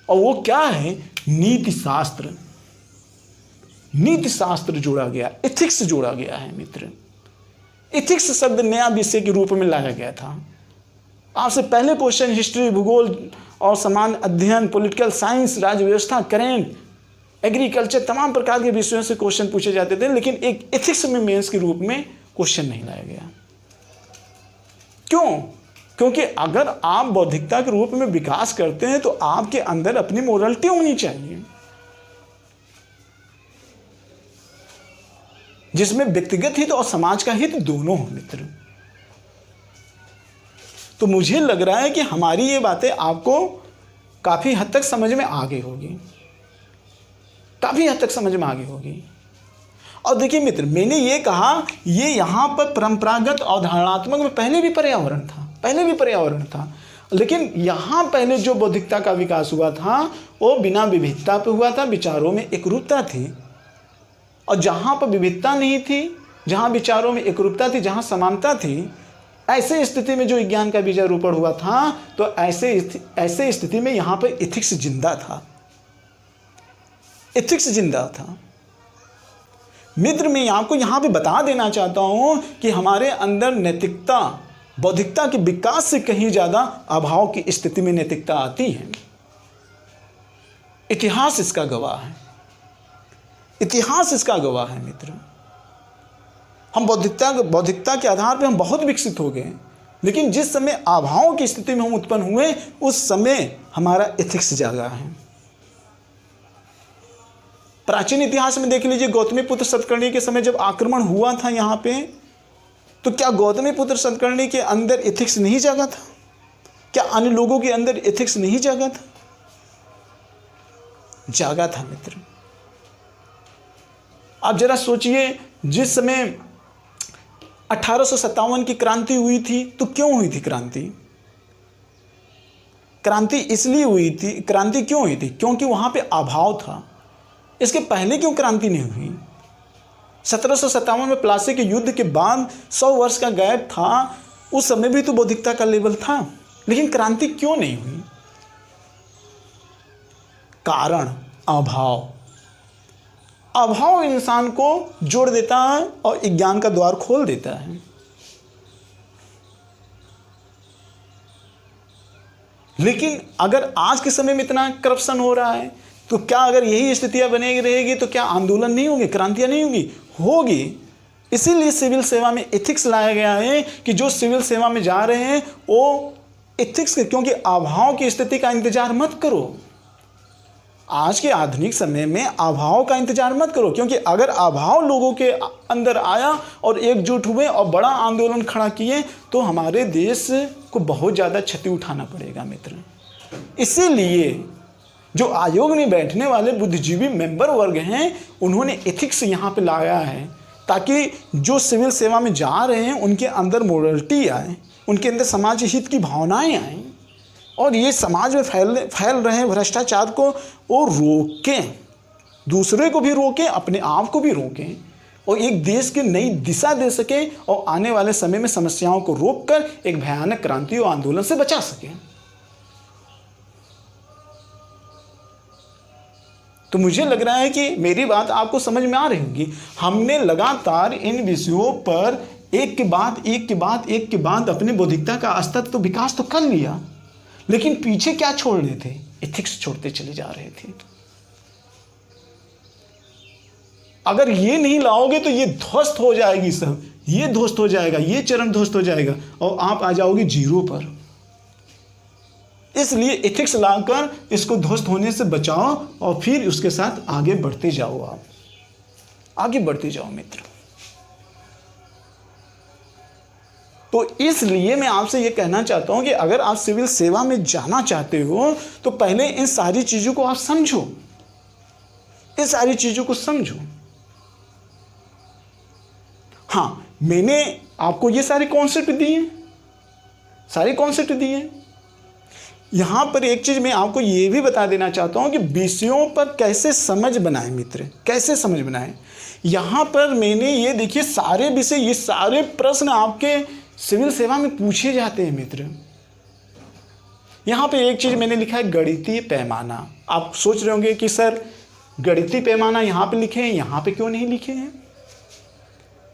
और वो क्या है? नीति शास्त्र जोड़ा गया, एथिक्स जोड़ा गया है मित्र। एथिक्स शब्द नया विषय के रूप में लाया गया था। आपसे पहले क्वेश्चन हिस्ट्री, भूगोल और समान अध्ययन, पॉलिटिकल साइंस, राज्य व्यवस्था, करेंट, एग्रीकल्चर, तमाम प्रकार के विषयों से क्वेश्चन पूछे जाते थे, लेकिन एक एथिक्स में मेंस के रूप में क्वेश्चन नहीं लाया गया। क्यों? क्योंकि अगर आप बौद्धिकता के रूप में विकास करते हैं तो आपके अंदर अपनी मोरलिटी होनी चाहिए, जिसमें व्यक्तिगत हित और समाज का हित दोनों हो मित्र। तो मुझे लग रहा है कि हमारी ये बातें आपको काफी हद तक समझ में आ गई होगी, काफी हद तक समझ में आ गई होगी। और देखिए मित्र, मैंने ये कहा ये यहाँ पर परंपरागत अवधारणात्मक में पहले भी पर्यावरण था, लेकिन यहाँ पहले जो बौद्धिकता का विकास हुआ था वो बिना विविधता पे हुआ था, विचारों में एकरूपता थी। और जहाँ पर विविधता नहीं थी, जहाँ विचारों में एकरूपता थी, जहाँ समानता थी, ऐसे स्थिति में जो विज्ञान का बीजारोपण हुआ था, तो ऐसे स्थिति में यहाँ पर एथिक्स जिंदा था, एथिक्स जिंदा था। मित्र, मैं आपको यहाँ पे बता देना चाहता हूँ कि हमारे अंदर नैतिकता, बौद्धिकता के विकास से कहीं ज़्यादा अभाव की स्थिति में नैतिकता आती है। इतिहास इसका गवाह है, इतिहास इसका गवाह है मित्र। हम बौद्धिकता के आधार पर हम बहुत विकसित हो गए, लेकिन जिस समय अभाव की स्थिति में हम उत्पन्न हुए उस समय हमारा एथिक्स जागा है। प्राचीन इतिहास में देख लीजिए, गौतमीपुत्र सतकर्णी के समय जब आक्रमण हुआ था यहाँ पे, तो क्या गौतमीपुत्र सतकर्णी के अंदर एथिक्स नहीं जागा था? क्या अन्य लोगों के अंदर एथिक्स नहीं जागा था? जागा था मित्र। आप जरा सोचिए, जिस समय 1857 की क्रांति हुई थी, तो क्यों हुई थी क्रांति? क्रांति इसलिए हुई थी, क्रांति क्यों हुई थी? क्योंकि वहां पे अभाव था। इसके पहले क्यों क्रांति नहीं हुई? 1757 में प्लासी के युद्ध के बाद 100 वर्ष का गैप था, उस समय भी तो बौद्धिकता का लेवल था, लेकिन क्रांति क्यों नहीं हुई? कारण अभाव। अभाव इंसान को जोड़ देता है और ज्ञान का द्वार खोल देता है। लेकिन अगर आज के समय में इतना करप्शन हो रहा है, तो क्या अगर यही स्थितियां बनेगी रहेगी तो क्या आंदोलन नहीं होंगे, क्रांतियां नहीं होंगी? होगी। इसीलिए सिविल सेवा में एथिक्स लाया गया है कि जो सिविल सेवा में जा रहे हैं वो एथिक्स, क्योंकि अभाव की स्थिति का इंतजार मत करो। आज के आधुनिक समय में अभाव का इंतजार मत करो, क्योंकि अगर अभाव लोगों के अंदर आया और एकजुट हुए और बड़ा आंदोलन खड़ा किए तो हमारे देश को बहुत ज़्यादा क्षति उठाना पड़ेगा मित्र। इसीलिए जो आयोग में बैठने वाले बुद्धिजीवी मेंबर वर्ग हैं, उन्होंने एथिक्स यहाँ पे लाया है, ताकि जो सिविल सेवा में जा रहे हैं उनके अंदर मोरलिटी आए, उनके अंदर समाज हित की भावनाएं आएँ, और ये समाज में फैल रहे भ्रष्टाचार को वो रोकें, दूसरे को भी रोकें, अपने आप को भी रोकें, और एक देश की नई दिशा दे सकें, और आने वाले समय में समस्याओं को रोककर एक भयानक क्रांति और आंदोलन से बचा सकें। तो मुझे लग रहा है कि मेरी बात आपको समझ में आ रही होगी। हमने लगातार इन विषयों पर एक के बाद अपनी बौद्धिकता का स्तर तो विकास तो कर लिया, लेकिन पीछे क्या छोड़ रहे थे? एथिक्स छोड़ते चले जा रहे थे। अगर ये नहीं लाओगे तो ये ध्वस्त हो जाएगी, सब ये ध्वस्त हो जाएगा, ये चरण ध्वस्त हो जाएगा और आप आ जाओगे जीरो पर। इसलिए एथिक्स लाकर इसको ध्वस्त होने से बचाओ और फिर उसके साथ आगे बढ़ते जाओ। आप आगे बढ़ते जाओ मित्र। तो इसलिए मैं आपसे ये कहना चाहता हूं कि अगर आप सिविल सेवा में जाना चाहते हो तो पहले इन सारी चीजों को आप समझो, इन सारी चीजों को समझो। हाँ, मैंने आपको ये सारे कॉन्सेप्ट दिए, सारे कॉन्सेप्ट दिए। यहां पर एक चीज मैं आपको ये भी बता देना चाहता हूं कि विषयों पर कैसे समझ बनाएं मित्र, कैसे समझ बनाएं। यहां पर मैंने ये देखिए सारे विषय, ये सारे प्रश्न आपके सिविल सेवा में पूछे जाते हैं मित्र। यहां पे एक चीज मैंने लिखा है, गणितीय पैमाना। आप सोच रहे होंगे कि सर गणितीय पैमाना यहां पे लिखे हैं, यहां पे क्यों नहीं लिखे हैं?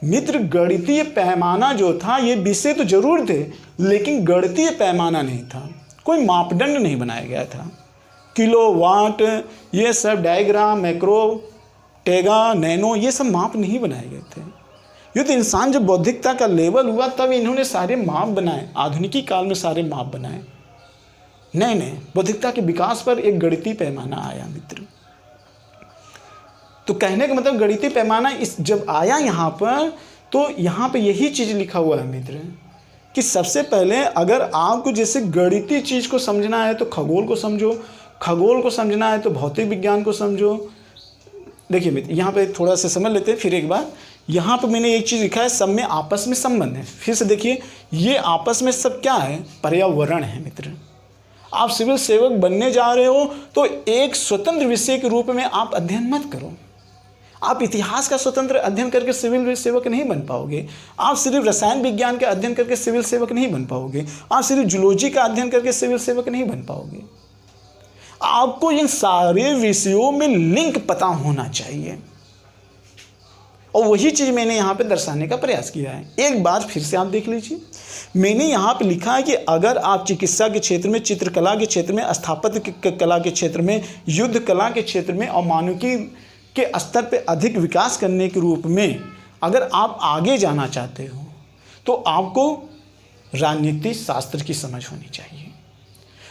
मित्र, गणितीय पैमाना जो था ये विषय तो जरूर थे, लेकिन गणितीय पैमाना नहीं था, कोई मापदंड नहीं बनाया गया था। किलो, वाट, ये सब डायग्राम, मैक्रो, टेगा, नैनो, ये सब माप नहीं बनाए गए थे। युद्ध इंसान जब बौद्धिकता का लेवल हुआ तब इन्होंने सारे माप बनाए, आधुनिकी काल में सारे माप बनाए, नए नए बौद्धिकता के विकास पर एक गणितीय पैमाना आया मित्र। तो कहने का मतलब गणितीय पैमाना इस जब आया यहाँ पर, तो यहाँ पे यही चीज़ लिखा हुआ है मित्र कि सबसे पहले अगर आपको जैसे गणितीय चीज़ को समझना है तो खगोल को समझो, खगोल को समझना है तो भौतिक विज्ञान को समझो। देखिए मित्र, यहाँ पे थोड़ा सा समझ लेते हैं फिर एक बार। यहाँ पे मैंने एक चीज़ लिखा है, सब में आपस में संबंध है। फिर से देखिए, ये आपस में सब क्या है? पर्यावरण है मित्र। आप सिविल सेवक बनने जा रहे हो तो एक स्वतंत्र विषय के रूप में आप अध्ययन मत करो। आप इतिहास का स्वतंत्र अध्ययन करके सिविल सेवक नहीं बन पाओगे। आप सिर्फ रसायन विज्ञान का अध्ययन करके सिविल सेवक नहीं बन पाओगे। आप सिर्फ जूलॉजी का अध्ययन करके सिविल सेवक नहीं बन पाओगे। आपको इन सारे विषयों में लिंक पता होना चाहिए, और वही चीज़ मैंने यहाँ पे दर्शाने का प्रयास किया है। एक बार फिर से आप देख लीजिए, मैंने यहाँ पे लिखा है कि अगर आप चिकित्सा के क्षेत्र में, चित्रकला के क्षेत्र में, स्थापत्य कला के क्षेत्र में, युद्ध कला के क्षेत्र में और मानविकी के स्तर पे अधिक विकास करने के रूप में अगर आप आगे जाना चाहते हो तो आपको राजनीति शास्त्र की समझ होनी चाहिए,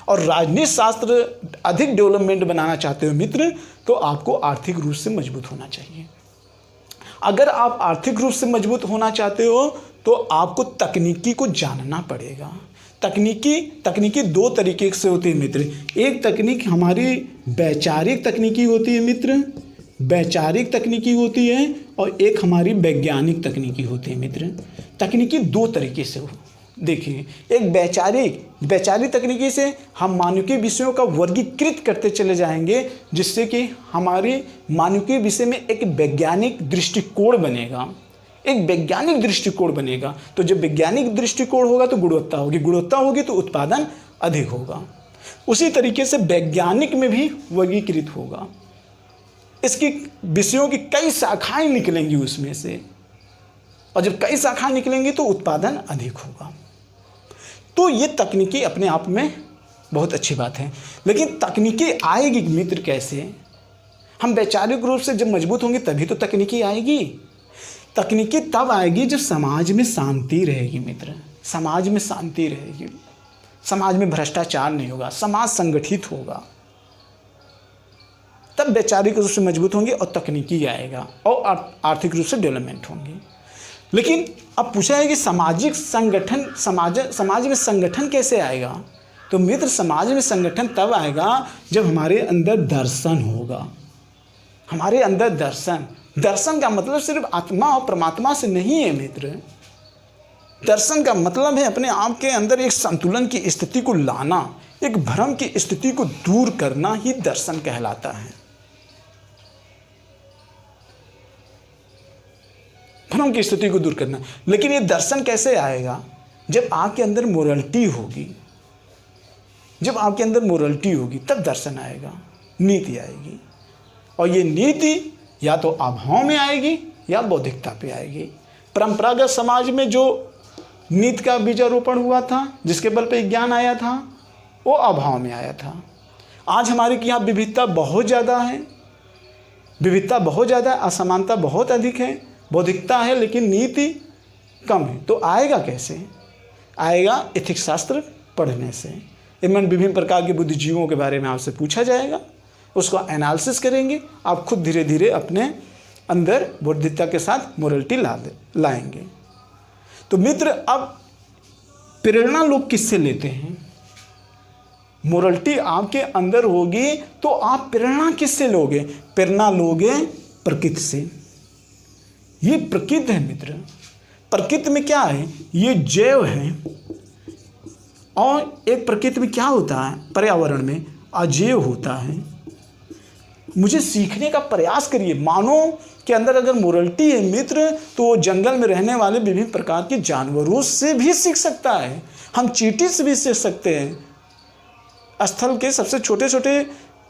और राजनीति शास्त्र अधिक डेवलपमेंट बनाना चाहते हो मित्र तो आपको आर्थिक रूप से मजबूत होना चाहिए। अगर आप आर्थिक रूप से मजबूत होना चाहते हो तो आपको तकनीकी को जानना पड़ेगा। तकनीकी दो तरीके से होती है मित्र। एक तकनीक हमारी वैचारिक तकनीकी होती है मित्र, वैचारिक तकनीकी होती है, और एक हमारी वैज्ञानिक तकनीकी होती है मित्र। तकनीकी दो तरीके से हो। देखिए, एक वैचारिक तकनीकी से हम मानविकी विषयों का वर्गीकृत करते चले जाएंगे, जिससे कि हमारे मानविकी विषय में एक वैज्ञानिक दृष्टिकोण बनेगा, एक वैज्ञानिक दृष्टिकोण बनेगा। तो जब वैज्ञानिक दृष्टिकोण होगा तो गुणवत्ता होगी, गुणवत्ता होगी तो उत्पादन अधिक होगा। उसी तरीके से वैज्ञानिक में भी वर्गीकृत होगा। इसकी विषयों की कई शाखाएं निकलेंगी उसमें से, और जब कई शाखाएं निकलेंगी तो उत्पादन अधिक होगा। तो ये तकनीकी अपने आप में बहुत अच्छी बात है, लेकिन तकनीकी आएगी मित्र कैसे? हम वैचारिक रूप से जब मजबूत होंगे तभी तो तकनीकी आएगी। तकनीकी तब आएगी जब समाज में शांति रहेगी मित्र, समाज में शांति रहेगी, समाज में भ्रष्टाचार नहीं होगा, समाज संगठित होगा, तब वैचारिक रूप से मजबूत होंगे और तकनीकी आएगा और आर्थिक रूप से डेवलपमेंट होंगे। लेकिन अब पूछा है कि सामाजिक संगठन, समाज में संगठन कैसे आएगा? तो मित्र, समाज में संगठन तब आएगा जब हमारे अंदर दर्शन होगा। हमारे अंदर दर्शन का मतलब सिर्फ आत्मा और परमात्मा से नहीं है मित्र। दर्शन का मतलब है अपने आप के अंदर एक संतुलन की स्थिति को लाना, एक भ्रम की स्थिति को दूर करना ही दर्शन कहलाता है। भ्रम की स्थिति को दूर करना। लेकिन ये दर्शन कैसे आएगा? जब आपके अंदर मोरलिटी होगी, जब आपके अंदर मोरलिटी होगी तब दर्शन आएगा, नीति आएगी। और ये नीति या तो अभाव में आएगी या बौद्धिकता पे आएगी। परंपरागत समाज में जो नीति का बीजारोपण हुआ था, जिसके बल पे ज्ञान आया था, वो अभाव में आया था। आज हमारे यहाँ विविधता बहुत ज़्यादा है, विविधता बहुत ज़्यादा है, असमानता बहुत अधिक है, बौद्धिकता है लेकिन नीति कम है। तो आएगा कैसे? आएगा एथिक्स शास्त्र पढ़ने से। इनमें विभिन्न प्रकार के बुद्धिजीवों के बारे में आपसे पूछा जाएगा, उसका एनालिसिस करेंगे, आप खुद धीरे धीरे अपने अंदर बौद्धिकता के साथ मोरलिटी लाएंगे। तो मित्र, अब प्रेरणा लोग किससे लेते हैं? मोरलिटी आपके अंदर होगी तो आप प्रेरणा किससे लोगे? प्रेरणा लोगे प्रकृति से। ये प्रकृति है मित्र। प्रकृति में क्या है? ये जैव है। और एक प्रकृति में क्या होता है? पर्यावरण में अजैव होता है। मुझे सीखने का प्रयास करिए। मानव के अंदर अगर मोरलिटी है मित्र, तो वो जंगल में रहने वाले विभिन्न प्रकार के जानवरों से भी सीख सकता है। हम चींटी से भी सीख सकते हैं, स्थल के सबसे छोटे छोटे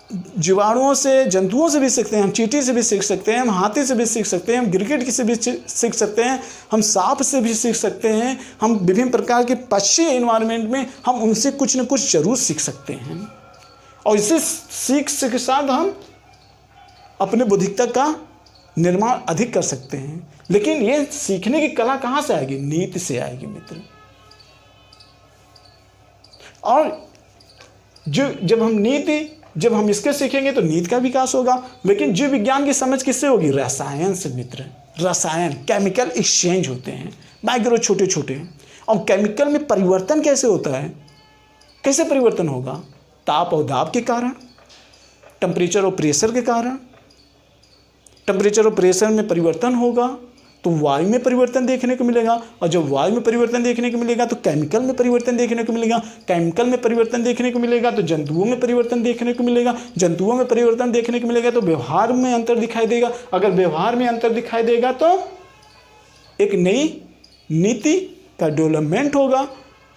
जीवाणुओं से, जंतुओं से भी सीखते हैं। हम चींटी से भी सीख सकते हैं, हम हाथी से भी सीख सकते हैं, हम गिरगिट से भी सीख सकते हैं, हम सांप से भी सीख सकते हैं। हम विभिन्न प्रकार के पक्षी एनवायरनमेंट में हम उनसे कुछ न कुछ जरूर सीख सकते हैं। और इसी सीख के साथ हम अपने बौद्धिकता का निर्माण अधिक कर सकते हैं। लेकिन ये सीखने की कला कहाँ से आएगी? नीति से आएगी मित्र। और जब हम इसके सीखेंगे तो नीति का विकास होगा। लेकिन जीव विज्ञान की समझ किससे होगी? रसायन से मित्र। रसायन, केमिकल एक्सचेंज होते हैं, माइक्रो छोटे छोटे। और केमिकल में परिवर्तन कैसे होता है? कैसे परिवर्तन होगा? ताप और दाब के कारण, टेम्परेचर और प्रेशर के कारण। टेम्परेचर और प्रेशर में परिवर्तन होगा तो वायु में परिवर्तन देखने को मिलेगा, और जब वायु में परिवर्तन देखने को मिलेगा तो केमिकल में परिवर्तन देखने को मिलेगा। केमिकल में परिवर्तन देखने को मिलेगा तो जंतुओं में परिवर्तन देखने को मिलेगा। जंतुओं में परिवर्तन देखने को मिलेगा तो व्यवहार में अंतर दिखाई देगा। अगर व्यवहार में अंतर दिखाई देगा तो एक नई नीति का डेवलपमेंट होगा।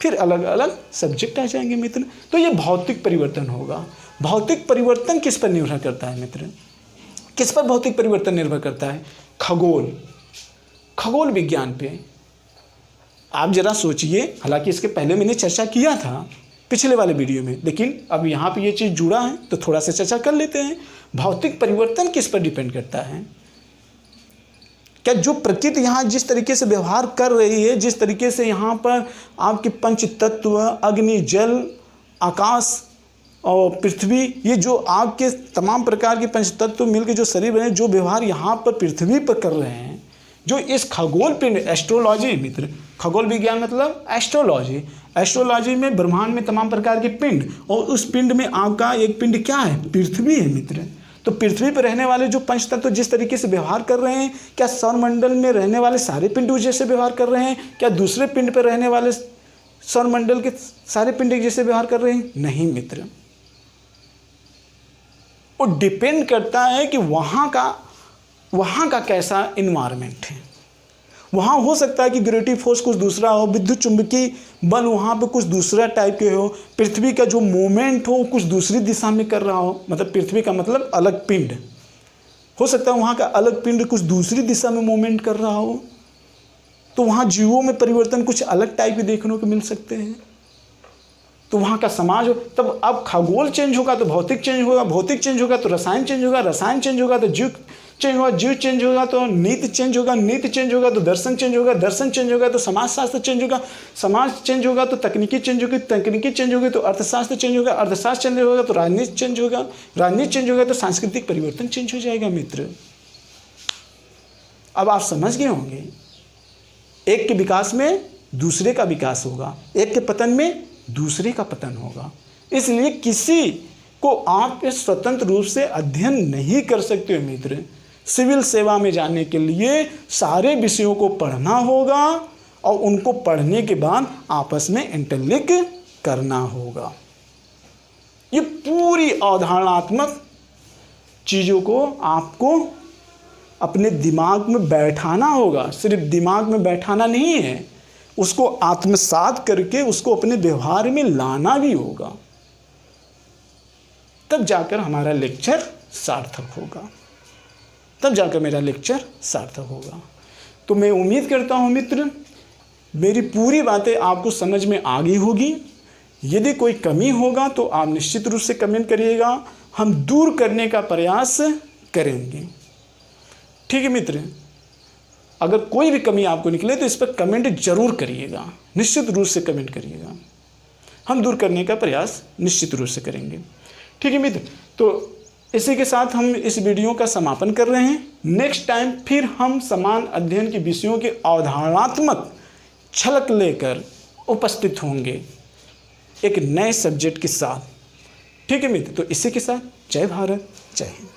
फिर अलग अलग सब्जेक्ट आ जाएंगे मित्र। तो ये भौतिक परिवर्तन होगा। भौतिक परिवर्तन किस पर निर्भर करता है मित्र? किस पर भौतिक परिवर्तन निर्भर करता है? खगोल विज्ञान पे। आप जरा सोचिए, हालांकि इसके पहले मैंने चर्चा किया था पिछले वाले वीडियो में, लेकिन अब यहाँ पे ये चीज़ जुड़ा है तो थोड़ा सा चर्चा कर लेते हैं। भौतिक परिवर्तन किस पर डिपेंड करता है? क्या जो प्रकृति यहाँ जिस तरीके से व्यवहार कर रही है, जिस तरीके से यहाँ पर आपके पंच तत्व अग्नि, जल, आकाश और पृथ्वी, ये जो आपके तमाम प्रकार के पंच तत्व मिलकर जो शरीर बने, जो व्यवहार यहाँ पर पृथ्वी पर कर रहे हैं, जो इस खगोल पिंड, एस्ट्रोलॉजी मित्र, खगोल विज्ञान मतलब एस्ट्रोलॉजी। एस्ट्रोलॉजी में ब्रह्मांड में तमाम प्रकार के पिंड, और उस पिंड में आपका एक पिंड क्या है? पृथ्वी है मित्र। तो पृथ्वी पर रहने वाले जो पंच तत्व जिस तरीके से व्यवहार कर रहे हैं, क्या सौरमंडल में रहने वाले सारे पिंड जैसे व्यवहार कर रहे हैं? क्या दूसरे पिंड पर रहने वाले सौरमंडल के सारे पिंड एक जैसे व्यवहार कर रहे हैं? नहीं मित्र। वो डिपेंड करता है कि वहाँ का कैसा इन्वायरमेंट है। वहाँ हो सकता है कि ग्रेविटी फोर्स कुछ दूसरा हो, विद्युत चुंबकीय बल वहाँ पे कुछ दूसरा टाइप के हो, पृथ्वी का जो मूवमेंट हो कुछ दूसरी दिशा में कर रहा हो। मतलब पृथ्वी का मतलब अलग पिंड हो सकता है, वहाँ का अलग पिंड कुछ दूसरी दिशा में मूवमेंट कर रहा हो। तो वहाँ जीवों में परिवर्तन कुछ अलग टाइप के देखने को मिल सकते हैं। तो वहाँ का समाज हो, तब अब खगोल चेंज होगा तो भौतिक चेंज होगा, भौतिक चेंज होगा तो रसायन चेंज होगा, रसायन चेंज होगा तो जीव चेंज होगा, जीव चेंज होगा तो नीति चेंज होगा, नीति चेंज होगा तो दर्शन चेंज होगा, दर्शन चेंज होगा तो समाजशास्त्र चेंज होगा, समाज चेंज होगा तो तकनीकी चेंज होगी, तकनीकी चेंज होगी तो अर्थशास्त्र चेंज होगा, अर्थशास्त्र चेंज होगा तो राजनीति चेंज होगा, राजनीति चेंज होगा तो सांस्कृतिक परिवर्तन चेंज हो जाएगा मित्र। अब आप समझ गए होंगे, एक के विकास में दूसरे का विकास होगा, एक के पतन में दूसरे का पतन होगा। इसलिए किसी को आप स्वतंत्र रूप से अध्ययन नहीं कर सकते हो मित्र। सिविल सेवा में जाने के लिए सारे विषयों को पढ़ना होगा और उनको पढ़ने के बाद आपस में इंटरलिंक करना होगा। ये पूरी अवधारणात्मक चीज़ों को आपको अपने दिमाग में बैठाना होगा। सिर्फ दिमाग में बैठाना नहीं है, उसको आत्मसात करके उसको अपने व्यवहार में लाना भी होगा। तब जाकर हमारा लेक्चर सार्थक होगा, तब जाकर मेरा लेक्चर सार्थक होगा। तो मैं उम्मीद करता हूँ मित्र, मेरी पूरी बातें आपको समझ में आ गई होगी। यदि कोई कमी होगा तो आप निश्चित रूप से कमेंट करिएगा, हम दूर करने का प्रयास करेंगे। ठीक है मित्र, अगर कोई भी कमी आपको निकले तो इस पर कमेंट जरूर करिएगा, निश्चित रूप से कमेंट करिएगा, हम दूर करने का प्रयास निश्चित रूप से करेंगे। ठीक है मित्र, तो इसी के साथ हम इस वीडियो का समापन कर रहे हैं। नेक्स्ट टाइम फिर हम समान अध्ययन के विषयों के अवधारणात्मक झलक लेकर उपस्थित होंगे एक नए सब्जेक्ट के साथ। ठीक है मित्र, तो इसी के साथ जय भारत, जय हिंद।